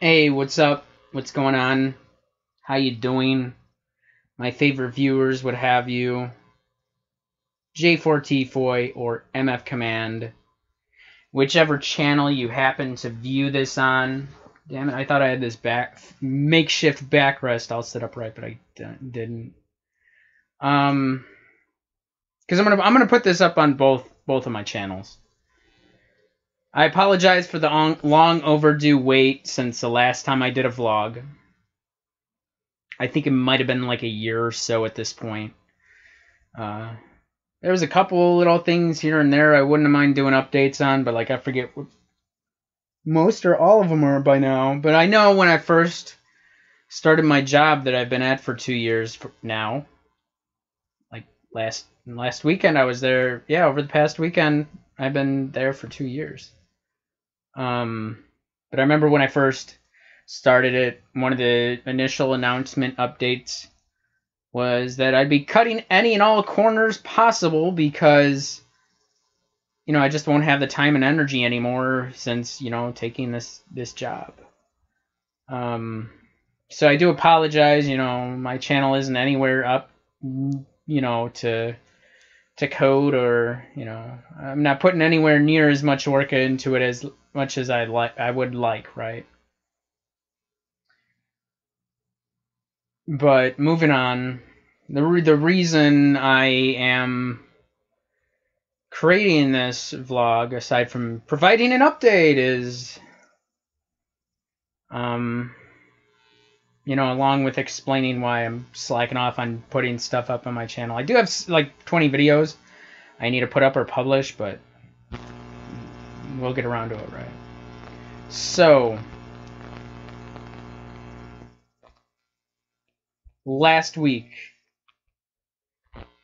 Hey, what's up? What's going on? How you doing? My favorite viewers would have you. J4Tfoy or MF Command. Whichever channel you happen to view this on. Damn it, I thought I had this makeshift backrest all set up right, but I didn't. Because I'm gonna put this up on both of my channels. I apologize for the long overdue wait since the last time I did a vlog. I think it might have been like a year or so at this point. There was a couple little things here and there I wouldn't mind doing updates on, but like I forget what most or all of them are by now. But I know when I first started my job that I've been at for 2 years now. Like last weekend I was there. Yeah, over the past weekend I've been there for 2 years. But I remember when I first started it, one of the initial announcement updates was that I'd be cutting any and all corners possible because, you know, I just won't have the time and energy anymore since, you know, taking this job. So I do apologize, you know, my channel isn't anywhere up, you know, to code, or, you know, I'm not putting anywhere near as much work into it as much as I would like, right? But moving on, the reason I am creating this vlog, aside from providing an update, is, you know, along with explaining why I'm slacking off on putting stuff up on my channel. I do have like 20 videos I need to put up or publish, but we'll get around to it, right? So, last week,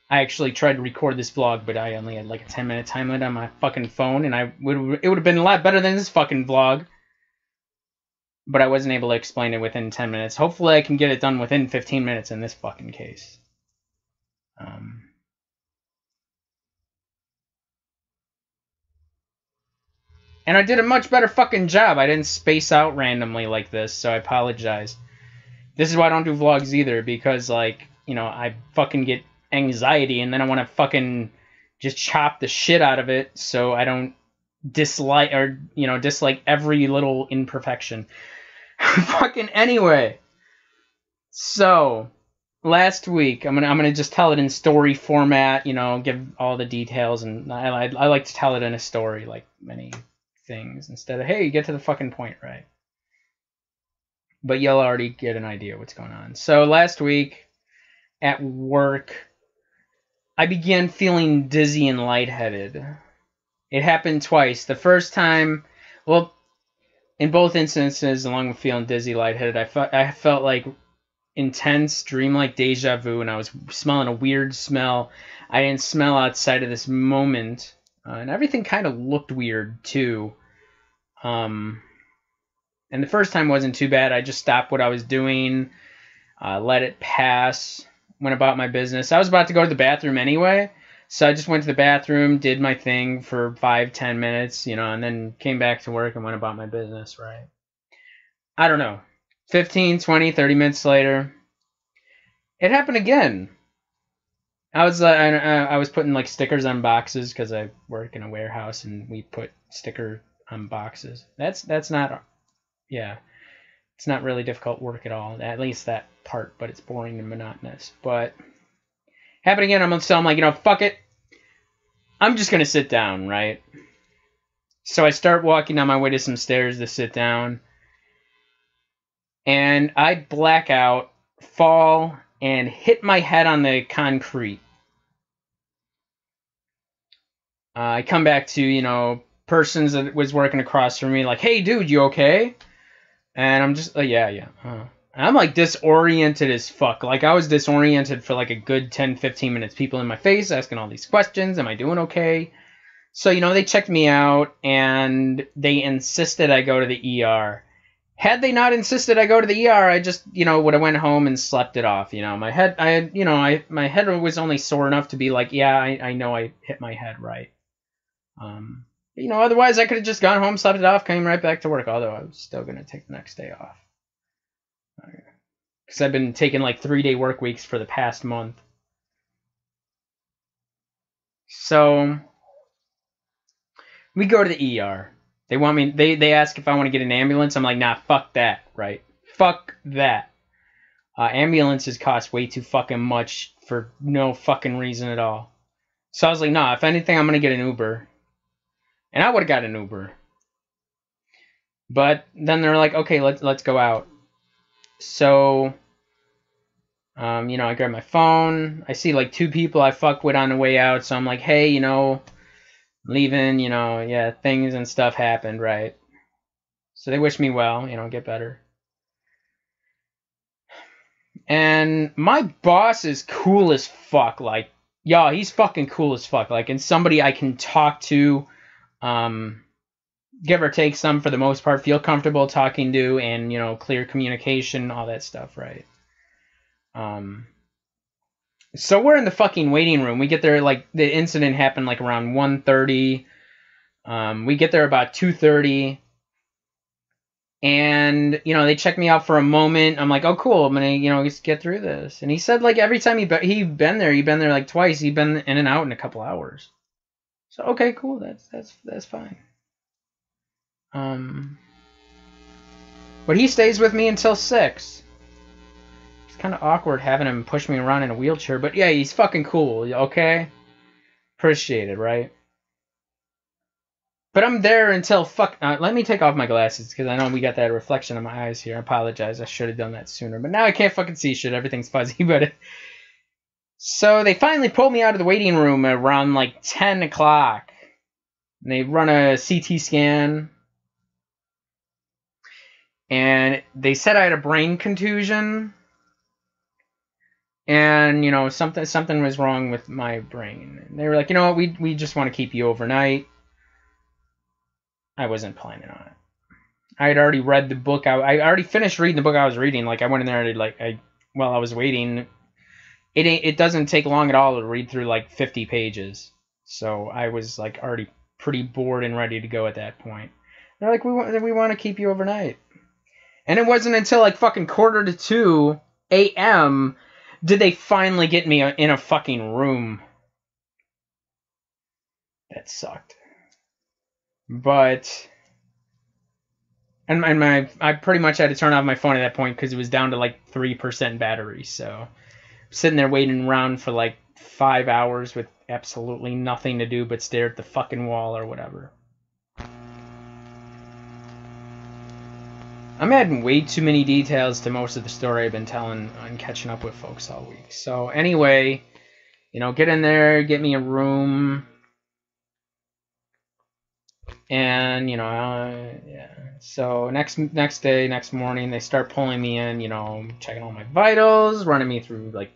I actually tried to record this vlog, but I only had like a 10-minute time limit on my fucking phone, and it would have been a lot better than this fucking vlog. But I wasn't able to explain it within 10 minutes. Hopefully I can get it done within 15 minutes in this fucking case. And I did a much better fucking job. I didn't space out randomly like this, so I apologize. This is why I don't do vlogs either, because, like, you know, I fucking get anxiety, and then I want to fucking just chop the shit out of it so I don't dislike every little imperfection. Fucking anyway. So, last week, I'm gonna just tell it in story format, you know, give all the details, and I like to tell it in a story, like many things, instead of, hey, get to the fucking point, right? But you'll already get an idea what's going on. So last week at work, I began feeling dizzy and lightheaded. It happened twice. The first time, well, in both instances, along with feeling dizzy, lightheaded, I felt like intense, dreamlike deja vu, and I was smelling a weird smell I didn't smell outside of this moment, and everything kind of looked weird too. And the first time wasn't too bad. I just stopped what I was doing, let it pass, went about my business. I was about to go to the bathroom anyway, so I just went to the bathroom, did my thing for 5-10 minutes, you know, and then came back to work and went about my business, right? I don't know. 15, 20, 30 minutes later, it happened again. I was putting like stickers on boxes because I work in a warehouse and we put sticker on boxes. That's not, yeah, it's not really difficult work at all. At least that part, but it's boring and monotonous. But happened again. I'm like, you know, fuck it. I'm just gonna sit down, right? So I start walking on my way to some stairs to sit down, and I black out, fall, and hit my head on the concrete. I come back to, you know, persons that was working across from me, like, hey, dude, you okay? And I'm just, yeah. I'm, like, disoriented as fuck. Like, I was disoriented for, like, a good 10-15 minutes. People in my face asking all these questions. Am I doing okay? So, you know, they checked me out, and they insisted I go to the ER. Had they not insisted I go to the ER, I just, you know, would have went home and slept it off. You know, my head, my head was only sore enough to be like, yeah, I know I hit my head right. You know, otherwise I could have just gone home, slept it off, came right back to work. Although I was still gonna take the next day off because I've been taking like 3-day work weeks for the past month. So we go to the ER. They want me. They ask if I want to get an ambulance. I'm like, nah, fuck that, right? Fuck that. Ambulances cost way too fucking much for no fucking reason at all. So I was like, nah, if anything, I'm gonna get an Uber. And I would have got an Uber. But then they're like, okay, let's go out. So, you know, I grab my phone. I see like 2 people I fucked with on the way out. So I'm like, hey, you know, leaving, you know, yeah, things and stuff happened, right? So they wish me well, you know, get better. And my boss is cool as fuck. Like, y'all, he's fucking cool as fuck. Like, and somebody I can talk to, give or take some for the most part, feel comfortable talking to, and, you know, clear communication, all that stuff, right? So we're in the fucking waiting room. We get there, like, the incident happened, like, around 1:30. We get there about 2:30. And, you know, they check me out for a moment. I'm like, oh, cool. I'm going to, you know, just get through this. And he said, like, every time he'd been there like twice. He'd been in and out in a couple hours. So, okay, cool. That's fine. But he stays with me until 6. It's kind of awkward having him push me around in a wheelchair. But, yeah, he's fucking cool, okay? Appreciate it, right? But I'm there until let me take off my glasses because I know we got that reflection in my eyes here. I apologize. I should have done that sooner. But now I can't fucking see shit. Everything's fuzzy. But so they finally pulled me out of the waiting room around like 10 o'clock. And they run a CT scan. And they said I had a brain contusion. And, you know, something was wrong with my brain. And they were like, you know what, we just want to keep you overnight. I wasn't planning on it. I had already read the book. I already finished reading the book I was reading. Like, I went in there and while I was waiting, it doesn't take long at all to read through like 50 pages. So I was like already pretty bored and ready to go at that point. They're like, we want to keep you overnight. And it wasn't until like fucking 1:45 a.m. did they finally get me in a fucking room. That sucked. But I pretty much had to turn off my phone at that point because it was down to like 3% battery. So sitting there waiting around for like 5 hours with absolutely nothing to do but stare at the fucking wall or whatever. I'm adding way too many details to most of the story I've been telling and catching up with folks all week. So anyway, you know, get in there, get me a room. And, you know, yeah. So next morning, they start pulling me in, you know, checking all my vitals, running me through, like,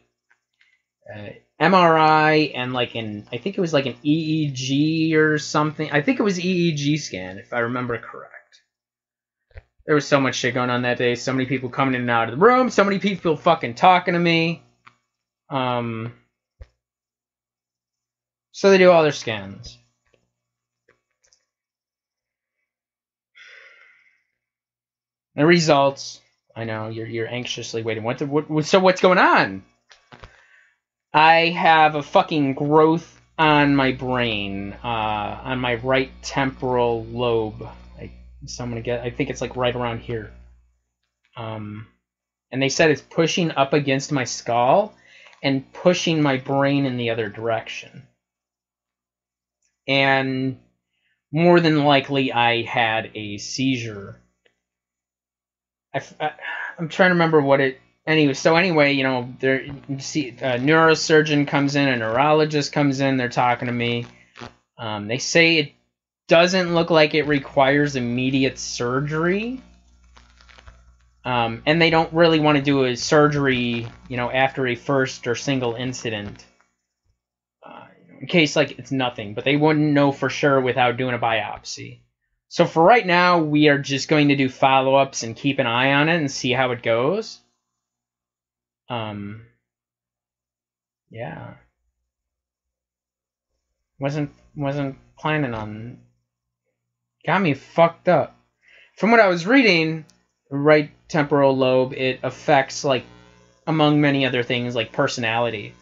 MRI and, like, I think it was, like, an EEG or something. I think it was EEG scan, if I remember correct. There was so much shit going on that day. So many people coming in and out of the room. So many people fucking talking to me. So they do all their scans. The results. I know you're anxiously waiting. So what's going on? I have a fucking growth on my brain, on my right temporal lobe. So I'm gonna get. I think it's like right around here. And they said it's pushing up against my skull and pushing my brain in the other direction. And more than likely, I had a seizure. I'm trying to remember what it. Anyway, you know, you see a neurosurgeon comes in, a neurologist comes in. They're talking to me. They say it doesn't look like it requires immediate surgery. And they don't really want to do a surgery, you know, after a first or single incident. In case, like, it's nothing. But they wouldn't know for sure without doing a biopsy. So for right now, we are just going to do follow-ups and keep an eye on it and see how it goes. Yeah. Wasn't planning on got me fucked up. From what I was reading, right temporal lobe, it affects, like, among many other things, like personality.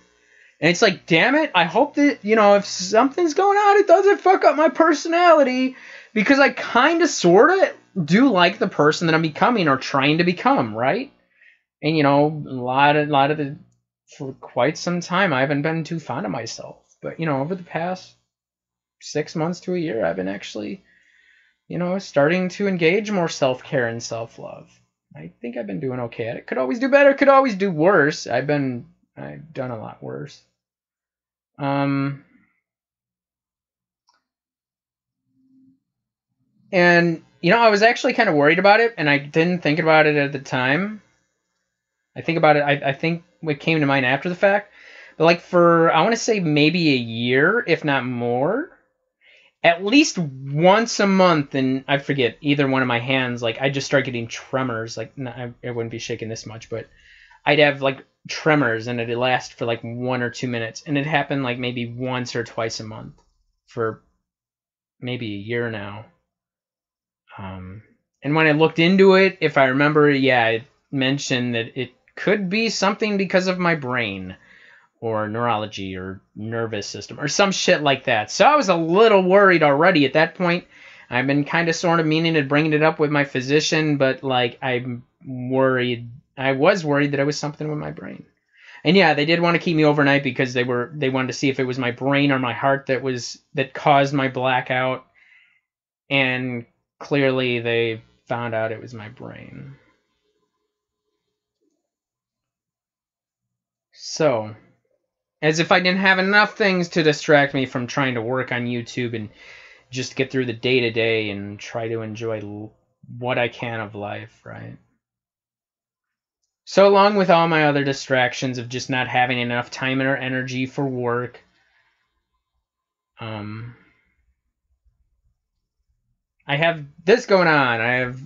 And it's like, damn it, I hope that, you know, if something's going on, it doesn't fuck up my personality. Because I kind of, sort of do like the person that I'm becoming or trying to become, right? And, you know, a lot of the, for quite some time, I haven't been too fond of myself. But, you know, over the past 6 months to a year, I've been actually, you know, starting to engage more self-care and self-love. I think I've been doing okay at it. Could always do better, could always do worse. I've done a lot worse. And, you know, I was actually kind of worried about it, and I didn't think about it at the time. I think about it, I think what came to mind after the fact. But, like, for, I want to say maybe a year, if not more, at least once a month, and I forget, either one of my hands, like, I just start getting tremors. Like, I wouldn't be shaking this much, but I'd have, like, tremors, and it'd last for, like, 1 or 2 minutes. And it happened, like, maybe once or twice a month for maybe a year now. And when I looked into it, if I remember, yeah, it mentioned that it could be something because of my brain or neurology or nervous system or some shit like that. So I was a little worried already at that point. I've been kind of sort of meaning to bring it up with my physician, but, like, I was worried that it was something with my brain. And yeah, they did want to keep me overnight because they wanted to see if it was my brain or my heart that caused my blackout. And clearly they found out it was my brain. So, as if I didn't have enough things to distract me from trying to work on YouTube and just get through the day-to-day and try to enjoy what I can of life, right? So, along with all my other distractions of just not having enough time or energy for work, I have this going on.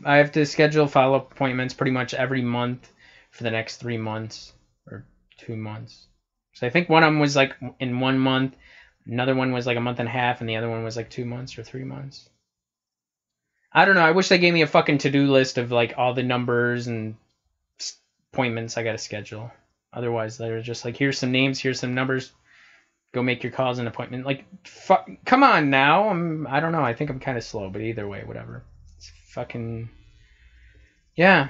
I have to schedule follow-up appointments pretty much every month for the next 3 months or 2 months. So I think one of them was like in 1 month, another one was like a month and a half, and the other one was like 2 months or 3 months. I don't know. I wish they gave me a fucking to-do list of like all the numbers and appointments I got to schedule. Otherwise, they're just like, here's some names, here's some numbers. Go make your calls and appointment. Like, come on now. I don't know. I think I'm kind of slow, but either way, whatever. It's fucking, yeah.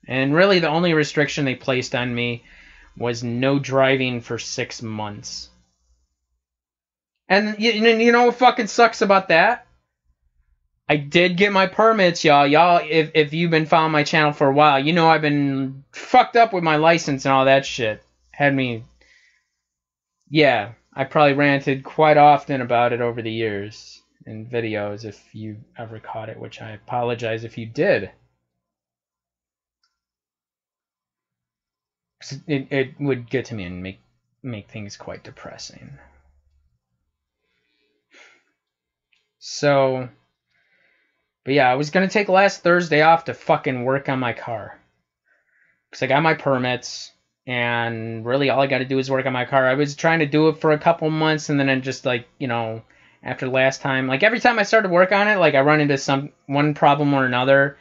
And really, the only restriction they placed on me was no driving for 6 months. And you know what fucking sucks about that? I did get my permits, y'all. Y'all, if you've been following my channel for a while, you know I've been fucked up with my license and all that shit. Had me... Yeah, I probably ranted quite often about it over the years in videos if you ever caught it, which I apologize if you did. It would get to me and make things quite depressing. So, but yeah, I was going to take last Thursday off to fucking work on my car. Because I got my permits, and really all I got to do is work on my car. I was trying to do it for a couple months, and then I just, like, you know, after last time, like, every time I started to work on it, like, I run into one problem or another.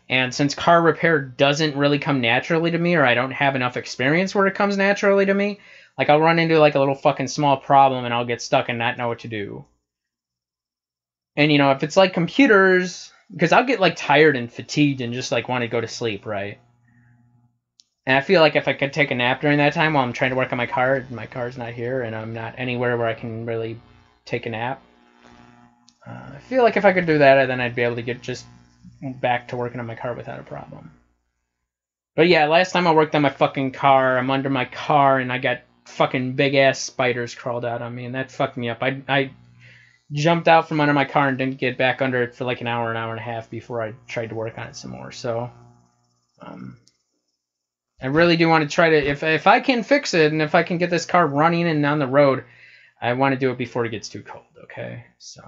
And since car repair doesn't really come naturally to me, or I don't have enough experience where it comes naturally to me, like, I'll run into, like, a little fucking small problem, and I'll get stuck and not know what to do. And, you know, if it's like computers, because I'll get, like, tired and fatigued and just, like, want to go to sleep, right? And I feel like if I could take a nap during that time while I'm trying to work on my car's not here, and I'm not anywhere where I can really take a nap. I feel like if I could do that, then I'd be able to get just back to working on my car without a problem. But yeah, last time I worked on my fucking car, I'm under my car, and I got fucking big-ass spiders crawled out on me, and that fucked me up. I jumped out from under my car and didn't get back under it for like an hour and a half before I tried to work on it some more. So, I really do want to try to, if I can fix it, and if I can get this car running and on the road, I want to do it before it gets too cold, okay? So,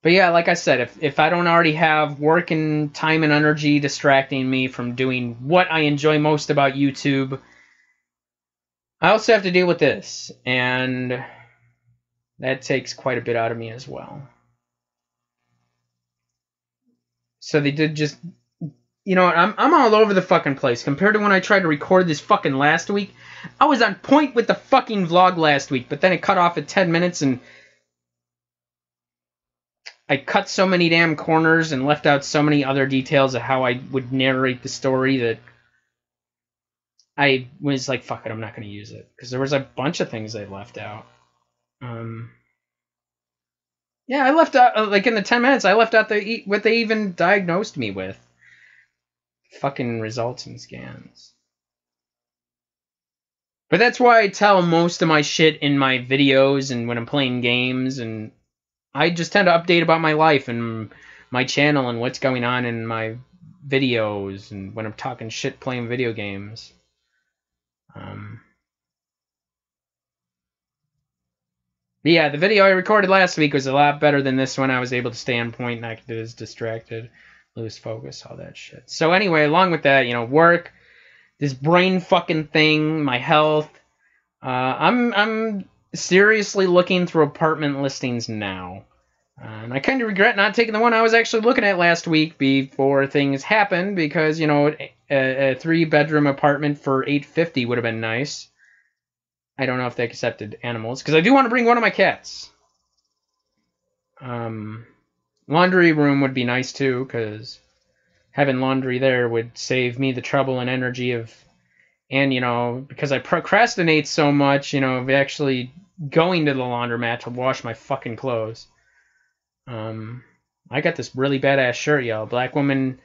but yeah, like I said, if I don't already have work and time and energy distracting me from doing what I enjoy most about YouTube, I also have to deal with this. And that takes quite a bit out of me as well. So they did just... You know what, I'm all over the fucking place. Compared to when I tried to record this fucking last week, I was on point with the fucking vlog last week, but then it cut off at 10 minutes and I cut so many damn corners and left out so many other details of how I would narrate the story that I was like, fuck it, I'm not going to use it. Because there was a bunch of things I left out. Yeah, I left out, like in the 10 minutes, I left out what they even diagnosed me with. Fucking results and scans. But that's why I tell most of my shit in my videos and when I'm playing games, and I just tend to update about my life and my channel and what's going on in my videos and when I'm talking shit playing video games. But yeah, the video I recorded last week was a lot better than this one. I was able to stay on point, not get as distracted, lose focus, all that shit. So anyway, along with that, you know, work, this brain fucking thing, my health. I'm seriously looking through apartment listings now. And I kind of regret not taking the one I was actually looking at last week before things happened, because, you know, a 3-bedroom apartment for $850 would have been nice. I don't know if they accepted animals, because I do want to bring one of my cats. Laundry room would be nice too, because having laundry there would save me the trouble and energy of, and, you know, because I procrastinate so much, you know, of actually going to the laundromat to wash my fucking clothes. I got this really badass shirt, y'all. Black Woman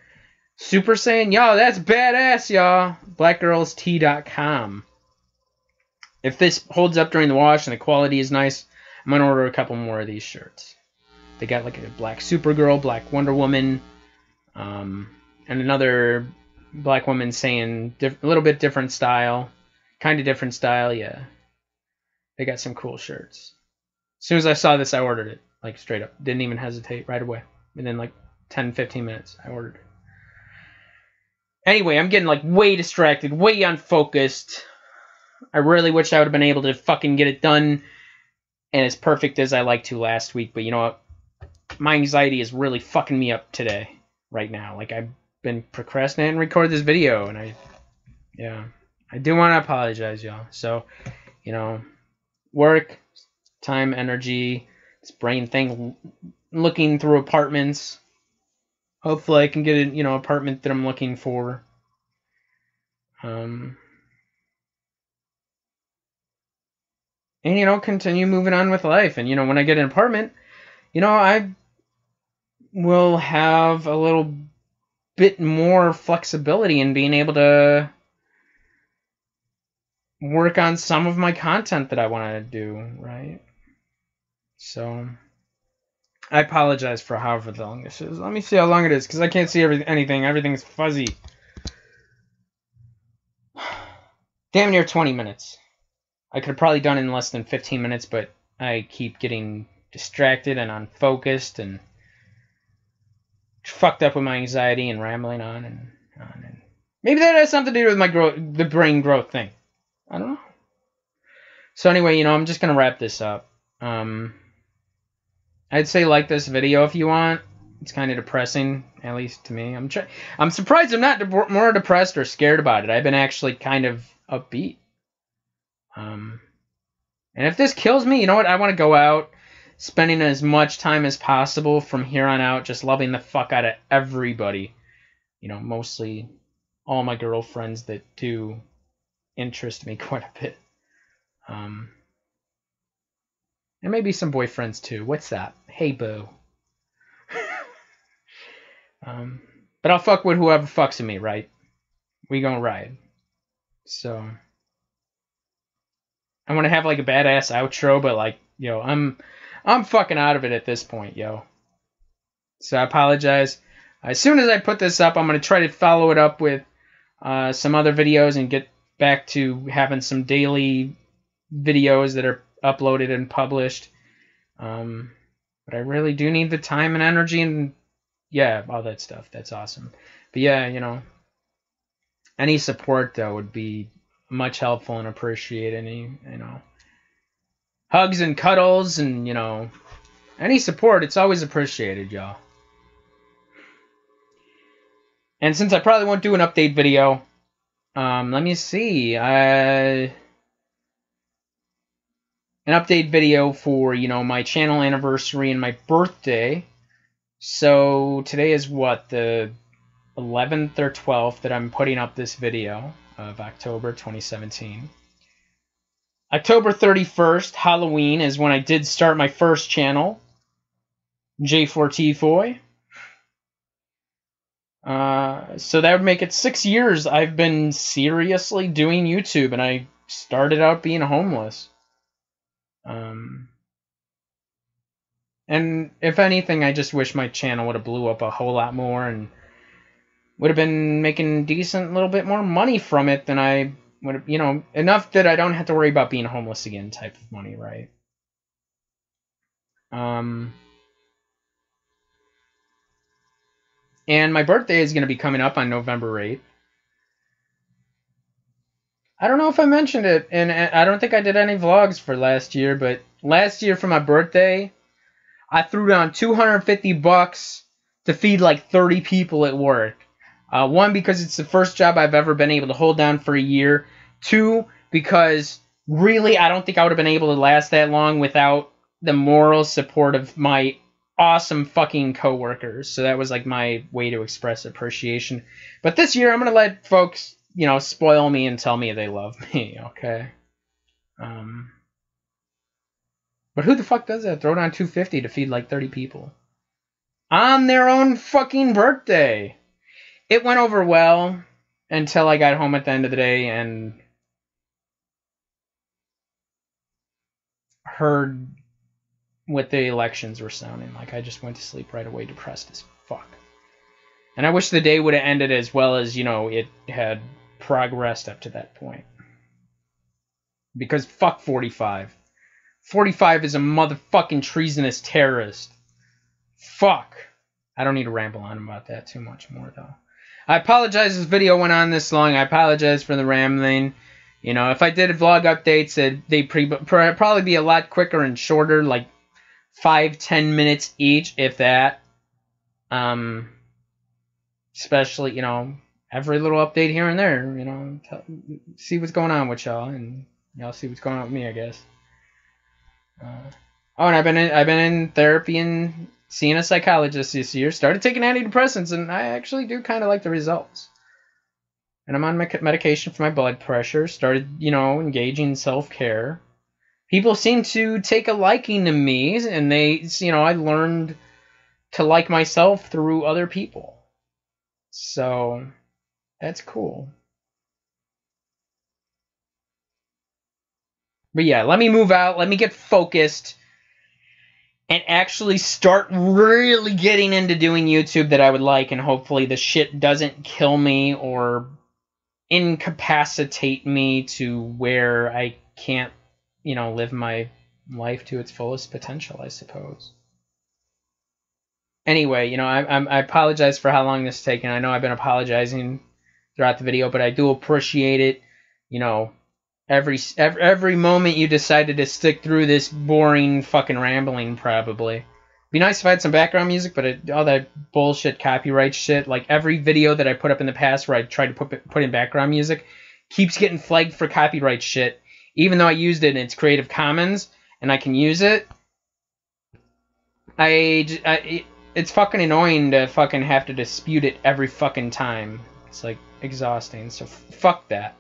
Super Saiyan. Y'all, that's badass, y'all. Blackgirlstea.com. If this holds up during the wash and the quality is nice, I'm going to order a couple more of these shirts. They got like a black Supergirl, black Wonder Woman, and another Black Woman saying a little bit different style. Kind of different style, yeah. They got some cool shirts. As soon as I saw this, I ordered it. Like, straight up. Didn't even hesitate right away. Within like 10, 15 minutes, I ordered it. Anyway, I'm getting like way distracted, way unfocused. I really wish I would have been able to fucking get it done and as perfect as I like to last week. But you know what? My anxiety is really fucking me up today, right now. Like, I've been procrastinating to record this video, and I do want to apologize, y'all. So, you know, work, time, energy, this brain thing, looking through apartments. Hopefully I can get an, you know, apartment that I'm looking for. And, you know, continue moving on with life. And, you know, when I get an apartment, you know, I will have a little bit more flexibility in being able to work on some of my content that I want to do, right? So, I apologize for however long this is. Let me see how long it is, because I can't see anything. Everything's fuzzy. Damn near 20 minutes. I could have probably done it in less than 15 minutes, but I keep getting distracted and unfocused and fucked up with my anxiety and rambling on and on. And maybe that has something to do with my the brain growth thing. I don't know. So anyway, you know, I'm just going to wrap this up. I'd say like this video if you want. It's kind of depressing, at least to me. I'm surprised I'm not more depressed or scared about it. I've been actually kind of upbeat. And if this kills me, you know what? I want to go out, spending as much time as possible from here on out, just loving the fuck out of everybody. You know, mostly all my girlfriends that do interest me quite a bit. And maybe some boyfriends too. What's that? Hey, boo. But I'll fuck with whoever fucks with me, right? We gonna ride. So I want to have like a badass outro, but like, yo, I'm fucking out of it at this point, yo. So I apologize. As soon as I put this up, I'm gonna try to follow it up with some other videos and get back to having some daily videos that are uploaded and published. But I really do need the time and energy and yeah, all that stuff. That's awesome. But yeah, you know, any support though would be much helpful and appreciated. You know, hugs and cuddles and, you know, any support. It's always appreciated, y'all. And since I probably won't do an update video, let me see. An update video for, you know, my channel anniversary and my birthday. So today is what, the 11th or 12th that I'm putting up this video of October 2017. October 31st, Halloween, is when I did start my first channel, J4Tfoy. So that would make it 6 years I've been seriously doing YouTube, and I started out being homeless. And if anything, I just wish my channel would have blew up a whole lot more and would have been making decent little bit more money from it than I would have, you know, enough that I don't have to worry about being homeless again type of money, right? And my birthday is going to be coming up on November 8th. I don't know if I mentioned it, and I don't think I did any vlogs for last year, but last year for my birthday, I threw down $250 to feed like 30 people at work. One, because it's the first job I've ever been able to hold down for a year. Two, because really I don't think I would have been able to last that long without the moral support of my awesome fucking coworkers. So that was like my way to express appreciation. But this year I'm going to let folks, you know, spoil me and tell me they love me, okay? But who the fuck does that? Throw down $250 to feed like 30 people on their own fucking birthday. It went over well until I got home at the end of the day and heard what the elections were sounding like. I just went to sleep right away, depressed as fuck. And I wish the day would have ended as well as, you know, it had progressed up to that point. Because fuck 45. 45 is a motherfucking treasonous terrorist. Fuck. I don't need to ramble on about that too much more, though. I apologize this video went on this long. I apologize for the rambling. You know, if I did vlog updates, they'd probably be a lot quicker and shorter, like 5-10 minutes each, if that. Especially, you know, every little update here and there, you know, see what's going on with y'all, and y'all see what's going on with me, I guess. Oh, and I've been in therapy and seeing a psychologist this year. Started taking antidepressants, and I actually do kind of like the results. And I'm on medication for my blood pressure. Started, you know, engaging in self-care. People seem to take a liking to me, and they, you know, I learned to like myself through other people. So, that's cool. But yeah, let me move out. Let me get focused and actually start really getting into doing YouTube that I would like, and hopefully the shit doesn't kill me or incapacitate me to where I can't, you know, live my life to its fullest potential, I suppose. Anyway, you know, I apologize for how long this is taking. I know I've been apologizing throughout the video, but I do appreciate it. You know, every moment you decided to stick through this boring fucking rambling, probably. Be nice if I had some background music, but all that bullshit copyright shit, like every video that I put up in the past where I tried to put in background music, keeps getting flagged for copyright shit, even though I used it in its Creative Commons and I can use it. It's fucking annoying to fucking have to dispute it every fucking time. It's like exhausting. So fuck that.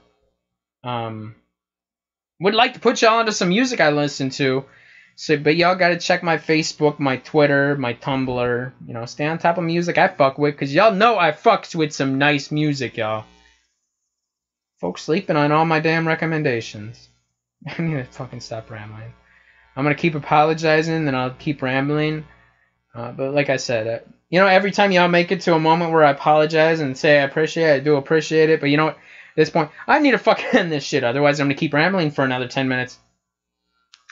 Would like to put y'all into some music I listen to. So, but y'all gotta check my Facebook, my Twitter, my Tumblr. You know, stay on top of music I fuck with, because y'all know I fucks with some nice music, y'all. Folks sleeping on all my damn recommendations. I need to fucking stop rambling. I'm gonna keep apologizing, then I'll keep rambling. But like I said, you know, every time y'all make it to a moment where I apologize and say I appreciate it, I do appreciate it. But you know what? At this point, I need to fucking end this shit. Otherwise, I'm going to keep rambling for another 10 minutes.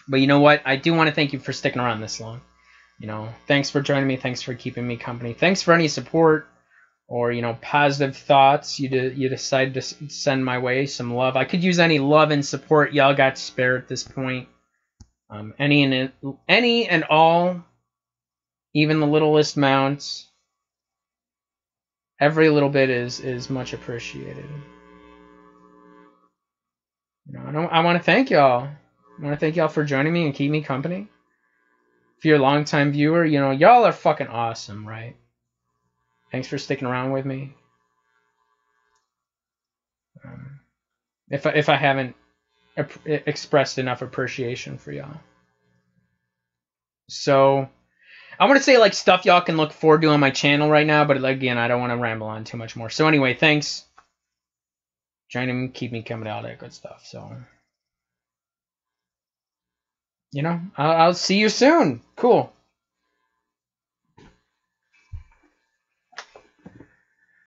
But you know what? I do want to thank you for sticking around this long. You know, thanks for joining me. Thanks for keeping me company. Thanks for any support or, you know, positive thoughts you decide to send my way. Some love. I could use any love and support y'all got to spare at this point. Any and all, even the littlest amounts, every little bit is much appreciated. You know, I want to thank y'all. I want to thank y'all for joining me and keep me company. If you're a longtime viewer, you know, y'all are fucking awesome, right? Thanks for sticking around with me. If I haven't expressed enough appreciation for y'all. So, I want to say like stuff y'all can look forward to on my channel right now, but again, I don't want to ramble on too much more. So anyway, thanks. Join me, keep me coming, all that good stuff. So, you know, I'll see you soon. Cool.